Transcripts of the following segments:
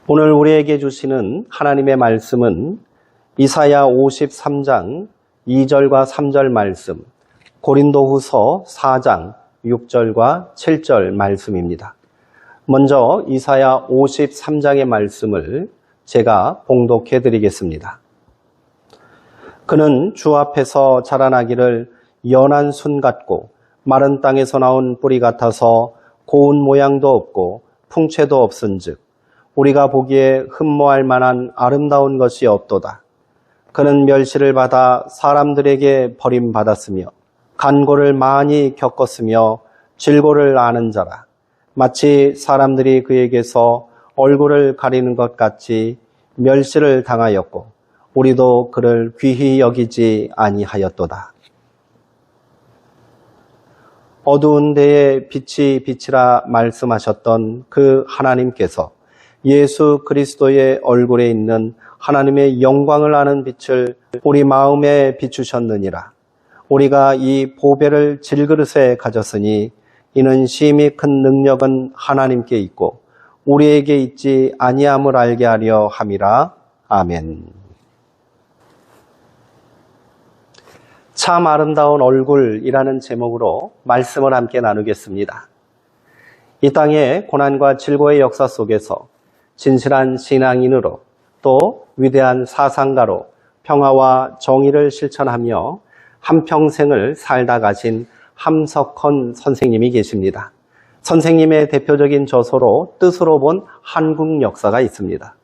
오늘 우리에게 주시는 하나님의 말씀은 이사야 53장 2절과 3절 말씀, 고린도후서 4장 6절과 7절 말씀입니다. 먼저 이사야 53장의 말씀을 제가 봉독해 드리겠습니다. 그는 주 앞에서 자라나기를 연한 순 같고 마른 땅에서 나온 뿌리 같아서 고운 모양도 없고 풍채도 없은즉 우리가 보기에 흠모할 만한 아름다운 것이 없도다. 그는 멸시를 받아 사람들에게 버림받았으며 간고를 많이 겪었으며 질고를 아는 자라. 마치 사람들이 그에게서 얼굴을 가리는 것 같이 멸시를 당하였고 우리도 그를 귀히 여기지 아니하였도다. 어두운 데에 빛이 비치라 말씀하셨던 그 하나님께서 예수 그리스도의 얼굴에 있는 하나님의 영광을 아는 빛을 우리 마음에 비추셨느니라. 우리가 이 보배를 질그릇에 가졌으니 이는 심히 큰 능력은 하나님께 있고 우리에게 있지 아니함을 알게 하려 함이라. 아멘. 참 아름다운 얼굴이라는 제목으로 말씀을 함께 나누겠습니다. 이 땅의 고난과 질고의 역사 속에서 진실한 신앙인으로 또 위대한 사상가로 평화와 정의를 실천하며 한평생을 살다 가신 함석헌 선생님이 계십니다. 선생님의 대표적인 저서로 뜻으로 본 한국 역사가 있습니다.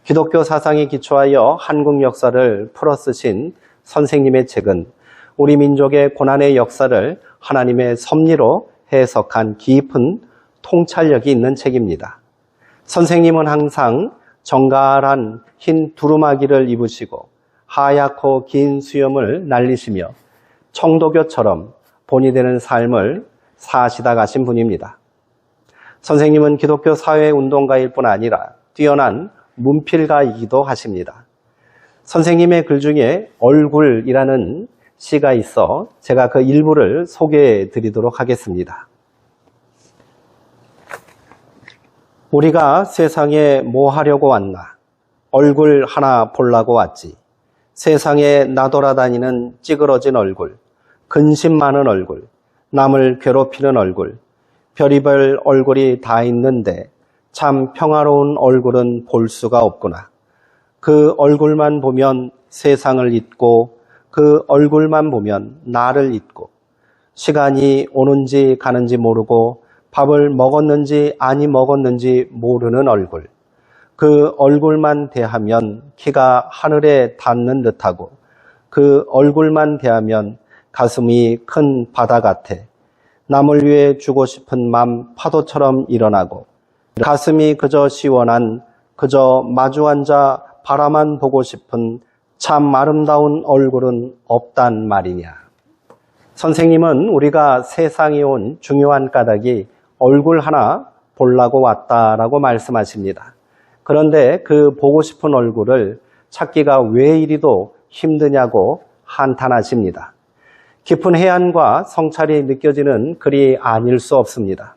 기독교 사상에 기초하여 한국 역사를 풀어 쓰신 선생님의 책은 우리 민족의 고난의 역사를 하나님의 섭리로 해석한 깊은 통찰력이 있는 책입니다. 선생님은 항상 정갈한 흰 두루마기를 입으시고 하얗고 긴 수염을 날리시며 청도교처럼 본이 되는 삶을 사시다 가신 분입니다. 선생님은 기독교 사회운동가일 뿐 아니라 뛰어난 문필가이기도 하십니다. 선생님의 글 중에 얼굴이라는 시가 있어 제가 그 일부를 소개해 드리도록 하겠습니다. 우리가 세상에 뭐 하려고 왔나? 얼굴 하나 보려고 왔지. 세상에 나돌아다니는 찌그러진 얼굴, 근심 많은 얼굴, 남을 괴롭히는 얼굴, 별의별 얼굴이 다 있는데 참 평화로운 얼굴은 볼 수가 없구나. 그 얼굴만 보면 세상을 잊고 그 얼굴만 보면 나를 잊고 시간이 오는지 가는지 모르고 밥을 먹었는지 아니 먹었는지 모르는 얼굴. 그 얼굴만 대하면 키가 하늘에 닿는 듯하고 그 얼굴만 대하면 가슴이 큰 바다 같아. 남을 위해 주고 싶은 맘 파도처럼 일어나고 가슴이 그저 시원한 그저 마주 앉아 바라만 보고 싶은 참 아름다운 얼굴은 없단 말이냐. 선생님은 우리가 세상에 온 중요한 까닭이 얼굴 하나 보려고 왔다라고 말씀하십니다. 그런데 그 보고 싶은 얼굴을 찾기가 왜 이리도 힘드냐고 한탄하십니다. 깊은 해안과 성찰이 느껴지는 글이 아닐 수 없습니다.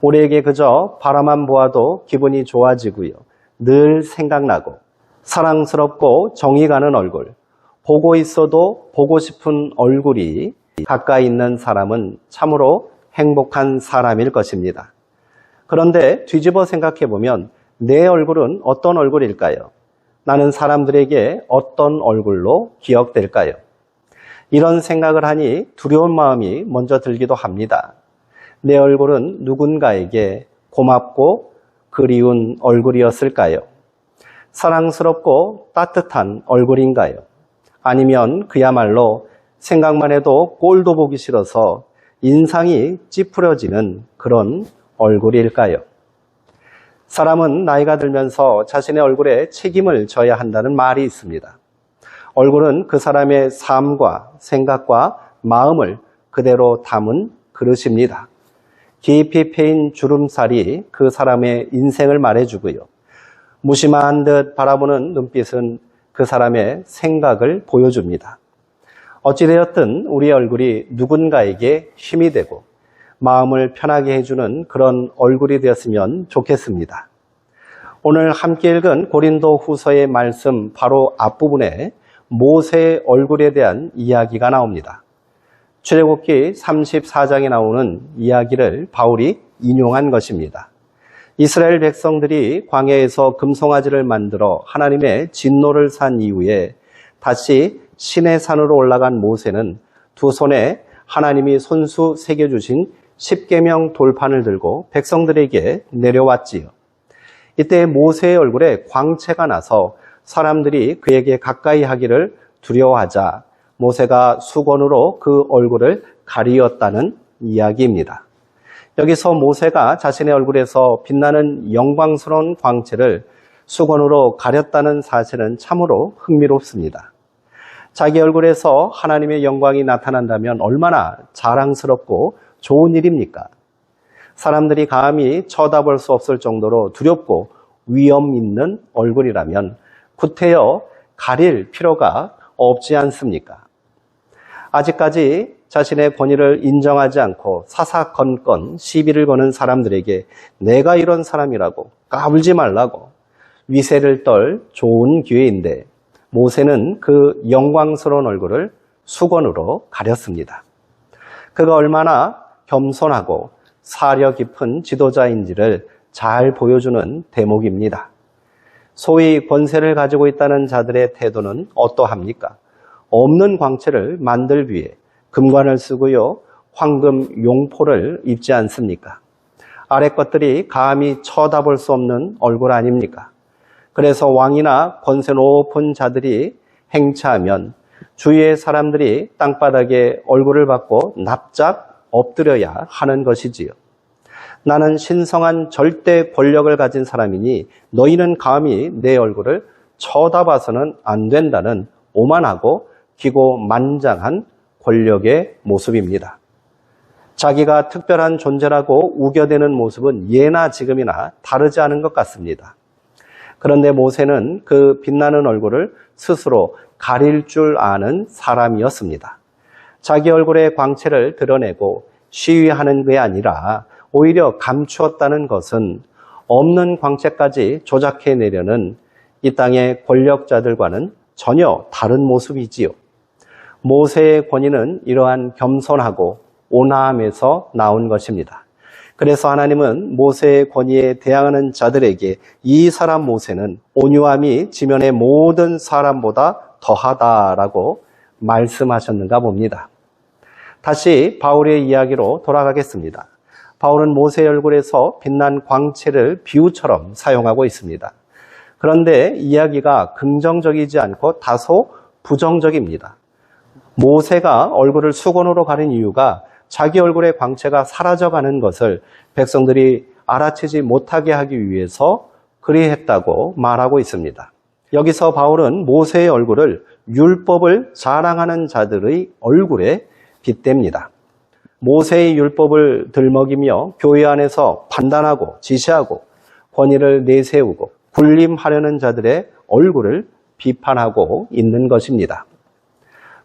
우리에게 그저 바라만 보아도 기분이 좋아지고요. 늘 생각나고 사랑스럽고 정이 가는 얼굴, 보고 있어도 보고 싶은 얼굴이 가까이 있는 사람은 참으로 행복한 사람일 것입니다. 그런데 뒤집어 생각해보면 내 얼굴은 어떤 얼굴일까요? 나는 사람들에게 어떤 얼굴로 기억될까요? 이런 생각을 하니 두려운 마음이 먼저 들기도 합니다. 내 얼굴은 누군가에게 고맙고 그리운 얼굴이었을까요? 사랑스럽고 따뜻한 얼굴인가요? 아니면 그야말로 생각만 해도 꼴도 보기 싫어서 인상이 찌푸려지는 그런 얼굴일까요? 사람은 나이가 들면서 자신의 얼굴에 책임을 져야 한다는 말이 있습니다. 얼굴은 그 사람의 삶과 생각과 마음을 그대로 담은 그릇입니다. 깊이 패인 주름살이 그 사람의 인생을 말해주고요. 무심한 듯 바라보는 눈빛은 그 사람의 생각을 보여줍니다. 어찌되었든 우리의 얼굴이 누군가에게 힘이 되고 마음을 편하게 해주는 그런 얼굴이 되었으면 좋겠습니다. 오늘 함께 읽은 고린도 후서의 말씀 바로 앞부분에 모세의 얼굴에 대한 이야기가 나옵니다. 출애굽기 34장에 나오는 이야기를 바울이 인용한 것입니다. 이스라엘 백성들이 광야에서 금송아지를 만들어 하나님의 진노를 산 이후에 다시 시내 산으로 올라간 모세는 두 손에 하나님이 손수 새겨주신 십계명 돌판을 들고 백성들에게 내려왔지요. 이때 모세의 얼굴에 광채가 나서 사람들이 그에게 가까이 하기를 두려워하자 모세가 수건으로 그 얼굴을 가리었다는 이야기입니다. 여기서 모세가 자신의 얼굴에서 빛나는 영광스러운 광채를 수건으로 가렸다는 사실은 참으로 흥미롭습니다. 자기 얼굴에서 하나님의 영광이 나타난다면 얼마나 자랑스럽고 좋은 일입니까? 사람들이 감히 쳐다볼 수 없을 정도로 두렵고 위험 있는 얼굴이라면 구태여 가릴 필요가 없지 않습니까? 아직까지 자신의 권위를 인정하지 않고 사사건건 시비를 거는 사람들에게 내가 이런 사람이라고 까불지 말라고 위세를 떨 좋은 기회인데 모세는 그 영광스러운 얼굴을 수건으로 가렸습니다. 그가 얼마나 겸손하고 사려 깊은 지도자인지를 잘 보여주는 대목입니다. 소위 권세를 가지고 있다는 자들의 태도는 어떠합니까? 없는 광채를 만들기 위해 금관을 쓰고요, 황금 용포를 입지 않습니까? 아래 것들이 감히 쳐다볼 수 없는 얼굴 아닙니까? 그래서 왕이나 권세 높은 자들이 행차하면 주위의 사람들이 땅바닥에 얼굴을 받고 납작 엎드려야 하는 것이지요. 나는 신성한 절대 권력을 가진 사람이니 너희는 감히 내 얼굴을 쳐다봐서는 안 된다는 오만하고 기고만장한 권력의 모습입니다. 자기가 특별한 존재라고 우겨대는 모습은 예나 지금이나 다르지 않은 것 같습니다. 그런데 모세는 그 빛나는 얼굴을 스스로 가릴 줄 아는 사람이었습니다. 자기 얼굴의 광채를 드러내고 시위하는 게 아니라 오히려 감추었다는 것은 없는 광채까지 조작해내려는 이 땅의 권력자들과는 전혀 다른 모습이지요. 모세의 권위는 이러한 겸손하고 온화함에서 나온 것입니다. 그래서 하나님은 모세의 권위에 대항하는 자들에게 이 사람 모세는 온유함이 지면의 모든 사람보다 더하다라고 말씀하셨는가 봅니다. 다시 바울의 이야기로 돌아가겠습니다. 바울은 모세의 얼굴에서 빛난 광채를 비유처럼 사용하고 있습니다. 그런데 이야기가 긍정적이지 않고 다소 부정적입니다. 모세가 얼굴을 수건으로 가린 이유가 자기 얼굴의 광채가 사라져가는 것을 백성들이 알아채지 못하게 하기 위해서 그리했다고 말하고 있습니다. 여기서 바울은 모세의 얼굴을 율법을 자랑하는 자들의 얼굴에 빗댑니다. 모세의 율법을 들먹이며 교회 안에서 판단하고 지시하고 권위를 내세우고 군림하려는 자들의 얼굴을 비판하고 있는 것입니다.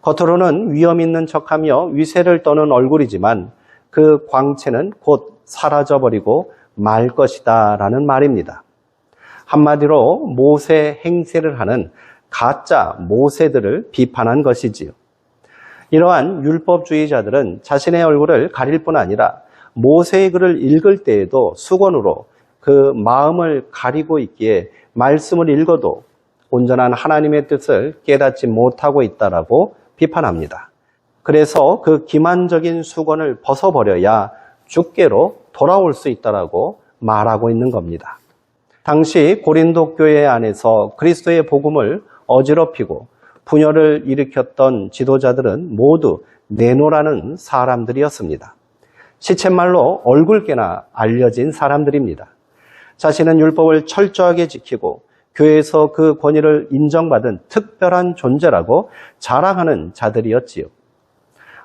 겉으로는 위험 있는 척하며 위세를 떠는 얼굴이지만 그 광채는 곧 사라져버리고 말 것이다 라는 말입니다. 한마디로 모세 행세를 하는 가짜 모세들을 비판한 것이지요. 이러한 율법주의자들은 자신의 얼굴을 가릴 뿐 아니라 모세의 글을 읽을 때에도 수건으로 그 마음을 가리고 있기에 말씀을 읽어도 온전한 하나님의 뜻을 깨닫지 못하고 있다라고 비판합니다. 그래서 그 기만적인 수건을 벗어버려야 주께로 돌아올 수 있다라고 말하고 있는 겁니다. 당시 고린도 교회 안에서 그리스도의 복음을 어지럽히고 분열을 일으켰던 지도자들은 모두 네노라는 사람들이었습니다. 시쳇말로 얼굴깨나 알려진 사람들입니다. 자신은 율법을 철저하게 지키고 교회에서 그 권위를 인정받은 특별한 존재라고 자랑하는 자들이었지요.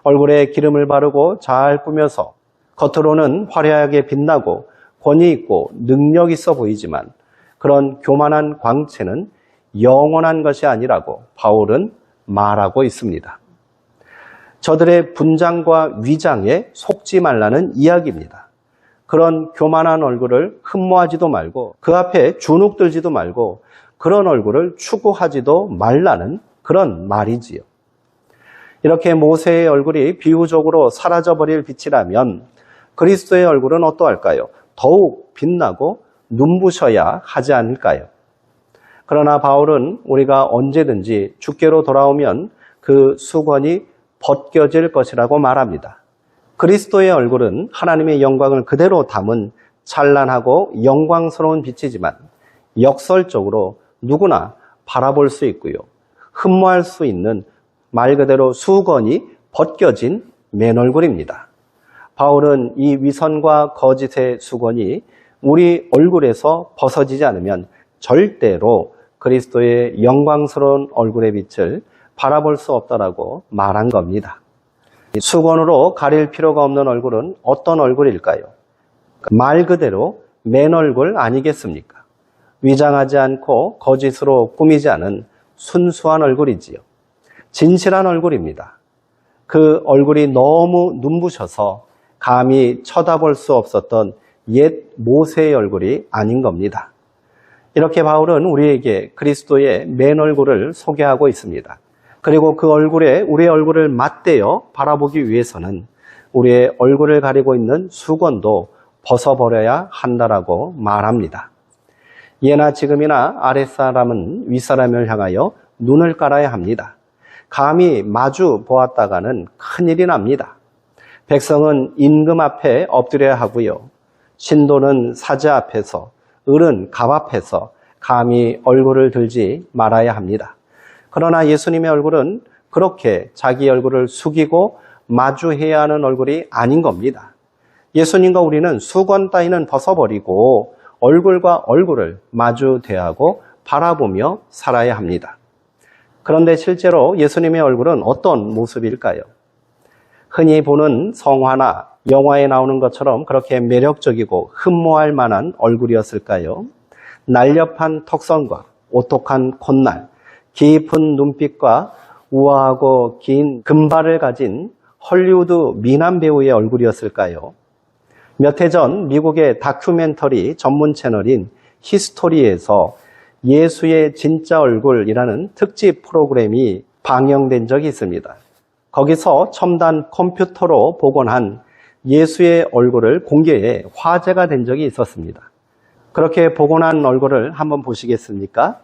얼굴에 기름을 바르고 잘 꾸며서 겉으로는 화려하게 빛나고 권위 있고 능력 있어 보이지만 그런 교만한 광채는 영원한 것이 아니라고 바울은 말하고 있습니다. 저들의 분장과 위장에 속지 말라는 이야기입니다. 그런 교만한 얼굴을 흠모하지도 말고 그 앞에 주눅들지도 말고 그런 얼굴을 추구하지도 말라는 그런 말이지요. 이렇게 모세의 얼굴이 비유적으로 사라져버릴 빛이라면 그리스도의 얼굴은 어떠할까요? 더욱 빛나고 눈부셔야 하지 않을까요? 그러나 바울은 우리가 언제든지 주께로 돌아오면 그 수건이 벗겨질 것이라고 말합니다. 그리스도의 얼굴은 하나님의 영광을 그대로 담은 찬란하고 영광스러운 빛이지만 역설적으로 누구나 바라볼 수 있고요. 흠모할 수 있는 말 그대로 수건이 벗겨진 맨얼굴입니다. 바울은 이 위선과 거짓의 수건이 우리 얼굴에서 벗어지지 않으면 절대로 그리스도의 영광스러운 얼굴의 빛을 바라볼 수 없다라고 말한 겁니다. 수건으로 가릴 필요가 없는 얼굴은 어떤 얼굴일까요? 말 그대로 맨얼굴 아니겠습니까? 위장하지 않고 거짓으로 꾸미지 않은 순수한 얼굴이지요. 진실한 얼굴입니다. 그 얼굴이 너무 눈부셔서 감히 쳐다볼 수 없었던 옛 모세의 얼굴이 아닌 겁니다. 이렇게 바울은 우리에게 그리스도의 맨얼굴을 소개하고 있습니다. 그리고 그 얼굴에 우리의 얼굴을 맞대어 바라보기 위해서는 우리의 얼굴을 가리고 있는 수건도 벗어버려야 한다라고 말합니다. 예나 지금이나 아랫사람은 윗사람을 향하여 눈을 깔아야 합니다. 감히 마주 보았다가는 큰일이 납니다. 백성은 임금 앞에 엎드려야 하고요. 신도는 사자 앞에서, 을은 갑 앞에서 감히 얼굴을 들지 말아야 합니다. 그러나 예수님의 얼굴은 그렇게 자기 얼굴을 숙이고 마주해야 하는 얼굴이 아닌 겁니다. 예수님과 우리는 수건 따위는 벗어버리고 얼굴과 얼굴을 마주 대하고 바라보며 살아야 합니다. 그런데 실제로 예수님의 얼굴은 어떤 모습일까요? 흔히 보는 성화나 영화에 나오는 것처럼 그렇게 매력적이고 흠모할 만한 얼굴이었을까요? 날렵한 턱선과 오똑한 콧날, 깊은 눈빛과 우아하고 긴 금발을 가진 헐리우드 미남 배우의 얼굴이었을까요? 몇 해 전 미국의 다큐멘터리 전문 채널인 히스토리에서 예수의 진짜 얼굴이라는 특집 프로그램이 방영된 적이 있습니다. 거기서 첨단 컴퓨터로 복원한 예수의 얼굴을 공개해 화제가 된 적이 있었습니다. 그렇게 복원한 얼굴을 한번 보시겠습니까?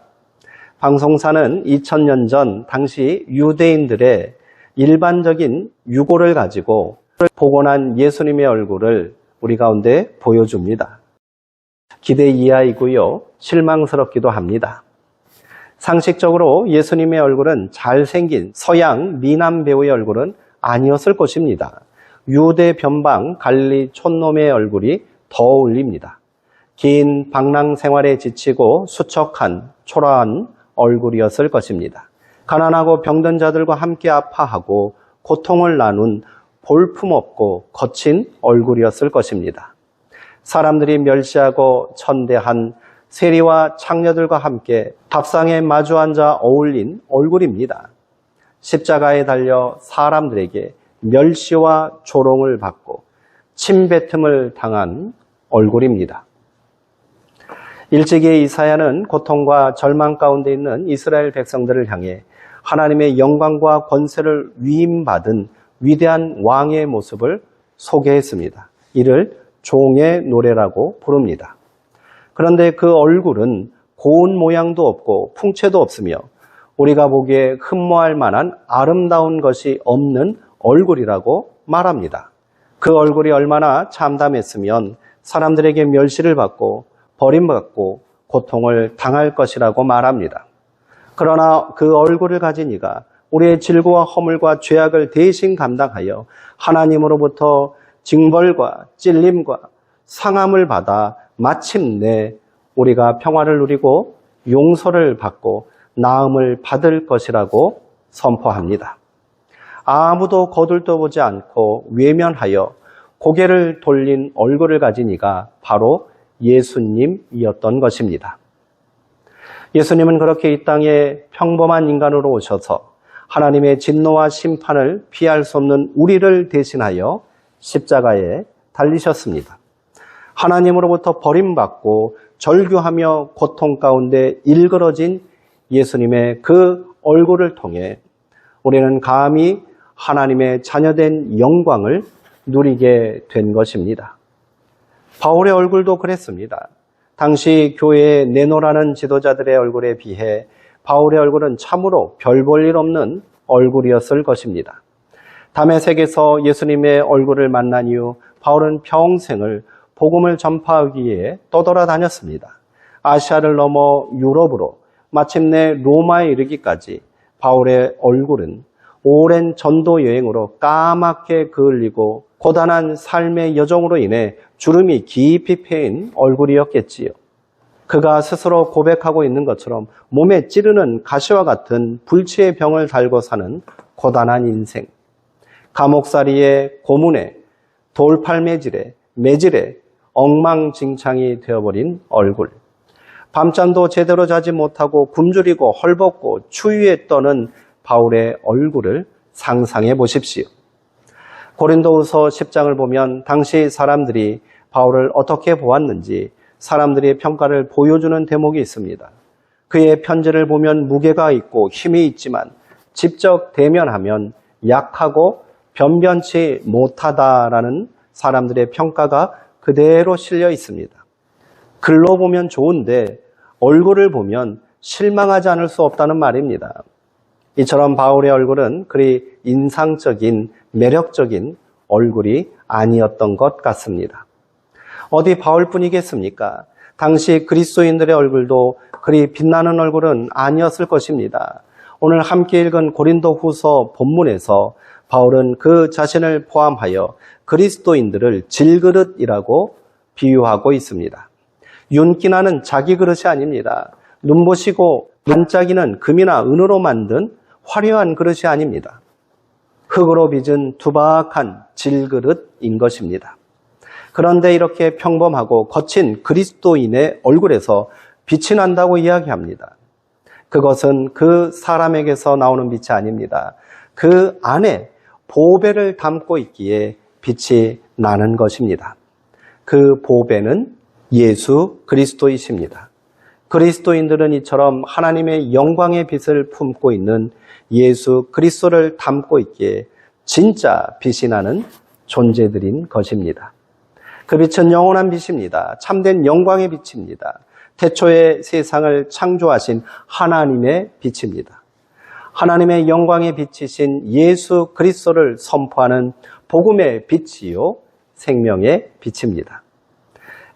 방송사는 2000년 전 당시 유대인들의 일반적인 유고를 가지고 복원한 예수님의 얼굴을 우리 가운데 보여줍니다. 기대 이하이고요. 실망스럽기도 합니다. 상식적으로 예수님의 얼굴은 잘생긴 서양 미남 배우의 얼굴은 아니었을 것입니다. 유대 변방 갈릴리 촌놈의 얼굴이 더 어울립니다. 긴 방랑 생활에 지치고 수척한 초라한 얼굴이었을 것입니다. 가난하고 병든 자들과 함께 아파하고 고통을 나눈 볼품없고 거친 얼굴이었을 것입니다. 사람들이 멸시하고 천대한 세리와 창녀들과 함께 밥상에 마주 앉아 어울린 얼굴입니다. 십자가에 달려 사람들에게 멸시와 조롱을 받고 침뱉음을 당한 얼굴입니다. 일찍이 이사야는 고통과 절망 가운데 있는 이스라엘 백성들을 향해 하나님의 영광과 권세를 위임받은 위대한 왕의 모습을 소개했습니다. 이를 종의 노래라고 부릅니다. 그런데 그 얼굴은 고운 모양도 없고 풍채도 없으며 우리가 보기에 흠모할 만한 아름다운 것이 없는 얼굴이라고 말합니다. 그 얼굴이 얼마나 참담했으면 사람들에게 멸시를 받고 버림받고 고통을 당할 것이라고 말합니다. 그러나 그 얼굴을 가진 이가 우리의 질고와 허물과 죄악을 대신 감당하여 하나님으로부터 징벌과 찔림과 상함을 받아 마침내 우리가 평화를 누리고 용서를 받고 나음을 받을 것이라고 선포합니다. 아무도 거들떠보지 않고 외면하여 고개를 돌린 얼굴을 가진 이가 바로 예수님이었던 것입니다. 예수님은 그렇게 이 땅에 평범한 인간으로 오셔서 하나님의 진노와 심판을 피할 수 없는 우리를 대신하여 십자가에 달리셨습니다. 하나님으로부터 버림받고 절규하며 고통 가운데 일그러진 예수님의 그 얼굴을 통해 우리는 감히 하나님의 자녀된 영광을 누리게 된 것입니다. 바울의 얼굴도 그랬습니다. 당시 교회에 내노라는 지도자들의 얼굴에 비해 바울의 얼굴은 참으로 별 볼 일 없는 얼굴이었을 것입니다. 다메섹에서 예수님의 얼굴을 만난 이후 바울은 평생을 복음을 전파하기 위해 떠돌아다녔습니다. 아시아를 넘어 유럽으로 마침내 로마에 이르기까지 바울의 얼굴은 오랜 전도 여행으로 까맣게 그을리고 고단한 삶의 여정으로 인해 주름이 깊이 패인 얼굴이었겠지요. 그가 스스로 고백하고 있는 것처럼 몸에 찌르는 가시와 같은 불치의 병을 달고 사는 고단한 인생, 감옥살이의 고문에 돌팔매질에 매질에 엉망진창이 되어버린 얼굴, 밤잠도 제대로 자지 못하고 굶주리고 헐벗고 추위에 떠는 바울의 얼굴을 상상해 보십시오. 고린도후서 10장을 보면 당시 사람들이 바울을 어떻게 보았는지 사람들의 평가를 보여주는 대목이 있습니다. 그의 편지를 보면 무게가 있고 힘이 있지만 직접 대면하면 약하고 변변치 못하다라는 사람들의 평가가 그대로 실려 있습니다. 글로 보면 좋은데 얼굴을 보면 실망하지 않을 수 없다는 말입니다. 이처럼 바울의 얼굴은 그리 인상적인, 매력적인 얼굴이 아니었던 것 같습니다. 어디 바울뿐이겠습니까? 당시 그리스도인들의 얼굴도 그리 빛나는 얼굴은 아니었을 것입니다. 오늘 함께 읽은 고린도후서 본문에서 바울은 그 자신을 포함하여 그리스도인들을 질그릇이라고 비유하고 있습니다. 윤기나는 자기 그릇이 아닙니다. 눈부시고 반짝이는 금이나 은으로 만든 화려한 그릇이 아닙니다. 흙으로 빚은 투박한 질그릇인 것입니다. 그런데 이렇게 평범하고 거친 그리스도인의 얼굴에서 빛이 난다고 이야기합니다. 그것은 그 사람에게서 나오는 빛이 아닙니다. 그 안에 보배를 담고 있기에 빛이 나는 것입니다. 그 보배는 예수 그리스도이십니다. 그리스도인들은 이처럼 하나님의 영광의 빛을 품고 있는 예수 그리스도를 담고 있기에 진짜 빛이 나는 존재들인 것입니다. 그 빛은 영원한 빛입니다. 참된 영광의 빛입니다. 태초에 세상을 창조하신 하나님의 빛입니다. 하나님의 영광의 빛이신 예수 그리스도를 선포하는 복음의 빛이요 생명의 빛입니다.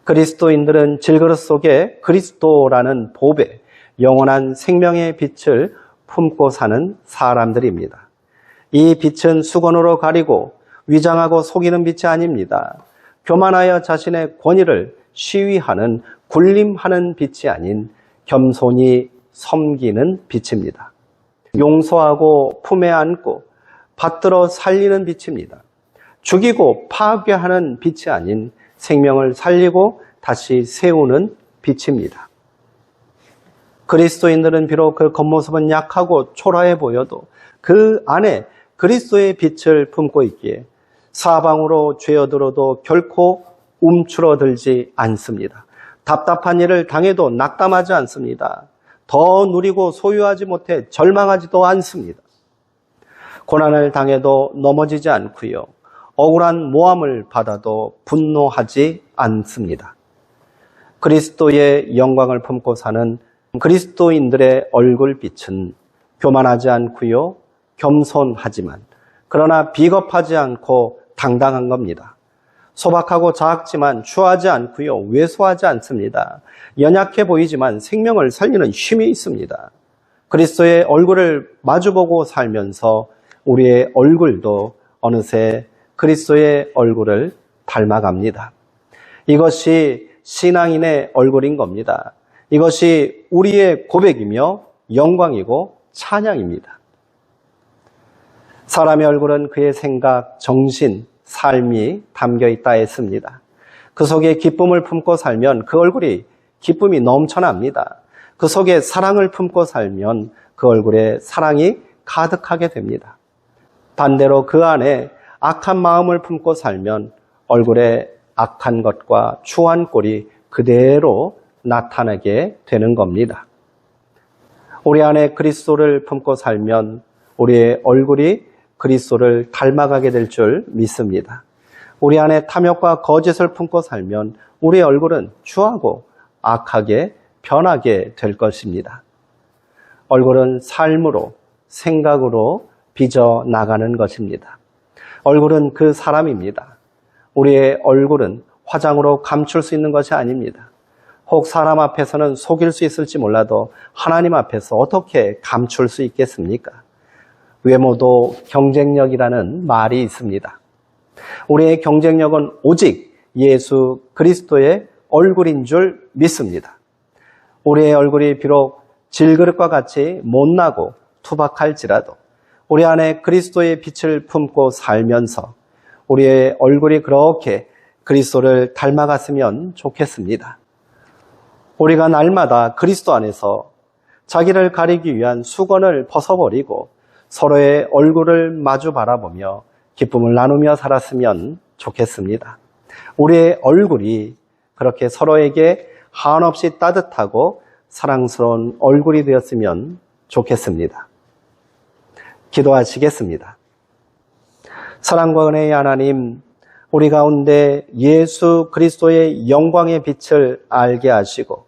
그리스도인들은 질그릇 속에 그리스도라는 보배, 영원한 생명의 빛을 품고 사는 사람들입니다. 이 빛은 수건으로 가리고 위장하고 속이는 빛이 아닙니다. 교만하여 자신의 권위를 시위하는 군림하는 빛이 아닌 겸손히 섬기는 빛입니다. 용서하고 품에 안고 받들어 살리는 빛입니다. 죽이고 파괴하는 빛이 아닌 생명을 살리고 다시 세우는 빛입니다. 그리스도인들은 비록 그 겉모습은 약하고 초라해 보여도 그 안에 그리스도의 빛을 품고 있기에 사방으로 죄어들어도 결코 움츠러들지 않습니다. 답답한 일을 당해도 낙담하지 않습니다. 더 누리고 소유하지 못해 절망하지도 않습니다. 고난을 당해도 넘어지지 않고요. 억울한 모함을 받아도 분노하지 않습니다. 그리스도의 영광을 품고 사는 그리스도인들의 얼굴빛은 교만하지 않고요. 겸손하지만 그러나 비겁하지 않고 당당한 겁니다. 소박하고 작지만 추하지 않고요. 왜소하지 않습니다. 연약해 보이지만 생명을 살리는 힘이 있습니다. 그리스도의 얼굴을 마주보고 살면서 우리의 얼굴도 어느새 그리스도의 얼굴을 닮아갑니다. 이것이 신앙인의 얼굴인 겁니다. 이것이 우리의 고백이며 영광이고 찬양입니다. 사람의 얼굴은 그의 생각, 정신, 삶이 담겨 있다 했습니다. 그 속에 기쁨을 품고 살면 그 얼굴이 기쁨이 넘쳐납니다. 그 속에 사랑을 품고 살면 그 얼굴에 사랑이 가득하게 됩니다. 반대로 그 안에 악한 마음을 품고 살면 얼굴에 악한 것과 추한 꼴이 그대로 나타나게 되는 겁니다. 우리 안에 그리스도를 품고 살면 우리의 얼굴이 그리스도를 닮아가게 될 줄 믿습니다. 우리 안에 탐욕과 거짓을 품고 살면 우리의 얼굴은 추하고 악하게 변하게 될 것입니다. 얼굴은 삶으로, 생각으로 빚어 나가는 것입니다. 얼굴은 그 사람입니다. 우리의 얼굴은 화장으로 감출 수 있는 것이 아닙니다. 혹 사람 앞에서는 속일 수 있을지 몰라도 하나님 앞에서 어떻게 감출 수 있겠습니까? 외모도 경쟁력이라는 말이 있습니다. 우리의 경쟁력은 오직 예수 그리스도의 얼굴인 줄 믿습니다. 우리의 얼굴이 비록 질그릇과 같이 못나고 투박할지라도 우리 안에 그리스도의 빛을 품고 살면서 우리의 얼굴이 그렇게 그리스도를 닮아갔으면 좋겠습니다. 우리가 날마다 그리스도 안에서 자기를 가리기 위한 수건을 벗어버리고 서로의 얼굴을 마주 바라보며 기쁨을 나누며 살았으면 좋겠습니다. 우리의 얼굴이 그렇게 서로에게 한없이 따뜻하고 사랑스러운 얼굴이 되었으면 좋겠습니다. 기도하시겠습니다. 사랑과 은혜의 하나님, 우리 가운데 예수 그리스도의 영광의 빛을 알게 하시고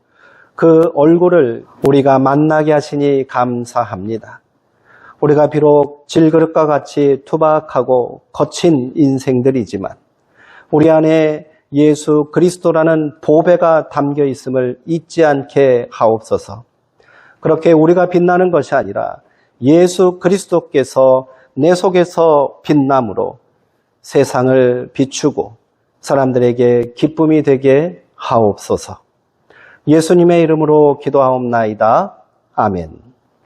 그 얼굴을 우리가 만나게 하시니 감사합니다. 우리가 비록 질그릇과 같이 투박하고 거친 인생들이지만 우리 안에 예수 그리스도라는 보배가 담겨 있음을 잊지 않게 하옵소서. 그렇게 우리가 빛나는 것이 아니라 예수 그리스도께서 내 속에서 빛남으로 세상을 비추고 사람들에게 기쁨이 되게 하옵소서. 예수님의 이름으로 기도하옵나이다. 아멘.